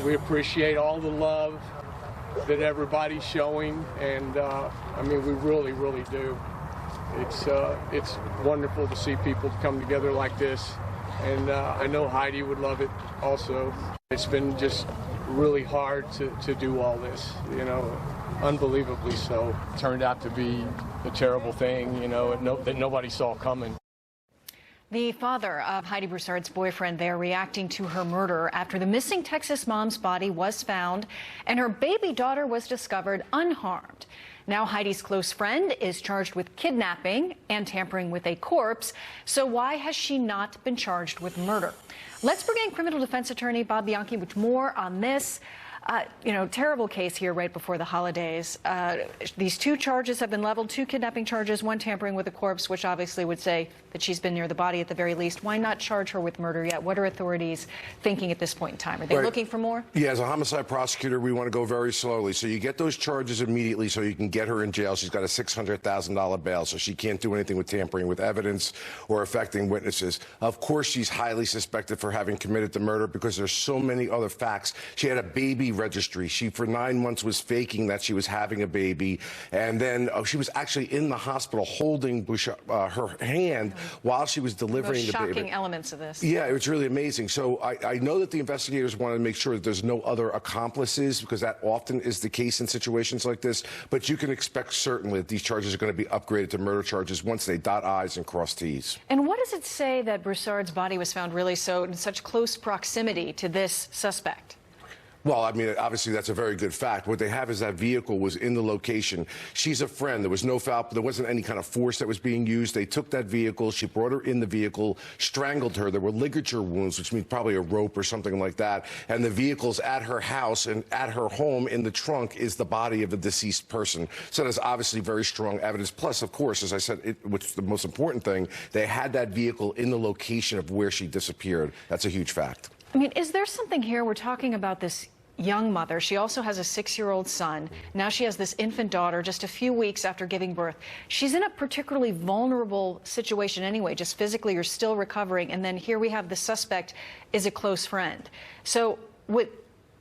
We appreciate all the love that everybody's showing, and I mean, we really, really do. It's wonderful to see people come together like this, and I know Heidi would love it also. It's been just really hard to do all this, you know, unbelievably so. It turned out to be a terrible thing, you know, that nobody saw coming. The father of Heidi Broussard's boyfriend there reacting to her murder after the missing Texas mom's body was found and her baby daughter was discovered unharmed. Now Heidi's close friend is charged with kidnapping and tampering with a corpse. So why has she not been charged with murder? Let's bring in criminal defense attorney Bob Bianchi with more on this. You know, terrible case here right before the holidays. These two charges have been leveled, two kidnapping charges, one tampering with a corpse, which obviously would say that she's been near the body at the very least. Why not charge her with murder yet? What are authorities thinking at this point in time? Are they looking for more? Yeah, as a homicide prosecutor, we want to go very slowly. So you get those charges immediately so you can get her in jail. She's got a $600,000 bail, so she can't do anything with tampering with evidence or affecting witnesses. Of course, she's highly suspected for having committed the murder because there's so many other facts. She had a baby registry. She, for 9 months, was faking that she was having a baby. And then she was actually in the hospital holding her hand while she was delivering the baby. Shocking elements of this. Yeah, it was really amazing. So I know that the investigators want to make sure that there's no other accomplices, because that often is the case in situations like this. But you can expect certainly that these charges are going to be upgraded to murder charges once they dot I's and cross T's. And what does it say that Broussard's body was found really in such close proximity to this suspect? Well, I mean, obviously, that's a very good fact. What they have is that vehicle was in the location. She's a friend. There was no foul. There wasn't any kind of force that was being used. They took that vehicle. She brought her in the vehicle, strangled her. There were ligature wounds, which means probably a rope or something like that. And the vehicle's at her house, and at her home in the trunk is the body of the deceased person. So there's obviously very strong evidence. Plus, of course, as I said, which is the most important thing, they had that vehicle in the location of where she disappeared. That's a huge fact. I mean, is there something here? We're talking about this young mother. She also has a 6-year-old son. Now she has this infant daughter just a few weeks after giving birth. She's in a particularly vulnerable situation anyway, just physically you're still recovering. And then here we have the suspect is a close friend. So would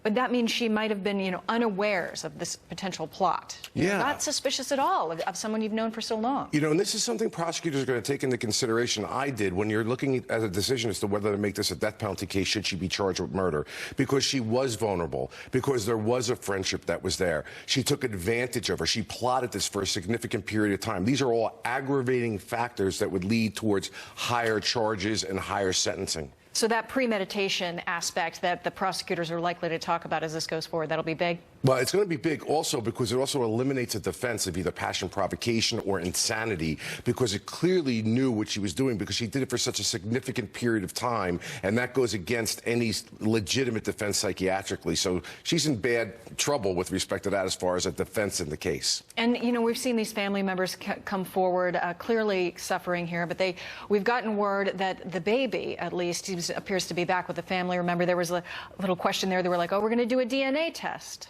that mean she might have been, you know, unawares of this potential plot? Yeah. Not suspicious at all of someone you've known for so long. You know, and this is something prosecutors are going to take into consideration. I did when you're looking at a decision as to whether to make this a death penalty case, should she be charged with murder? Because she was vulnerable, because there was a friendship that was there. She took advantage of her. She plotted this for a significant period of time. These are all aggravating factors that would lead towards higher charges and higher sentencing. So that premeditation aspect that the prosecutors are likely to talk about as this goes forward, that'll be big? Well, it's going to be big also because it also eliminates a defense of either passion provocation or insanity, because it clearly knew what she was doing because she did it for such a significant period of time, and that goes against any legitimate defense psychiatrically. So she's in bad trouble with respect to that as far as a defense in the case. And, you know, we've seen these family members come forward clearly suffering here, but we've gotten word that the baby, at least, appears to be back with the family. Remember, there was a little question there. They were like, oh, we're going to do a DNA test.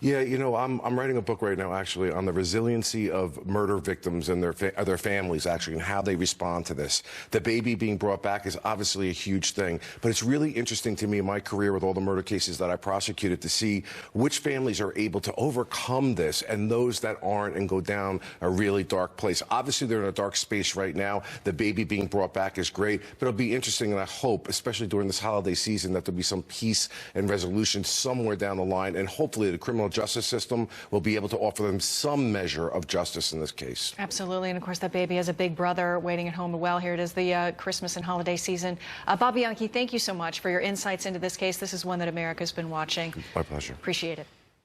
Yeah, you know, I'm writing a book right now, actually, on the resiliency of murder victims and their families, actually, and how they respond to this. The baby being brought back is obviously a huge thing, but it's really interesting to me in my career with all the murder cases that I prosecuted to see which families are able to overcome this and those that aren't and go down a really dark place. Obviously, they're in a dark space right now. The baby being brought back is great, but it'll be interesting, and I hope, especially during this holiday season, that there'll be some peace and resolution somewhere down the line, and hopefully the criminal justice system will be able to offer them some measure of justice in this case. Absolutely. And of course, that baby has a big brother waiting at home. Well, here it is, the Christmas and holiday season. Bob Bianchi, thank you so much for your insights into this case. This is one that America's been watching. My pleasure. Appreciate it.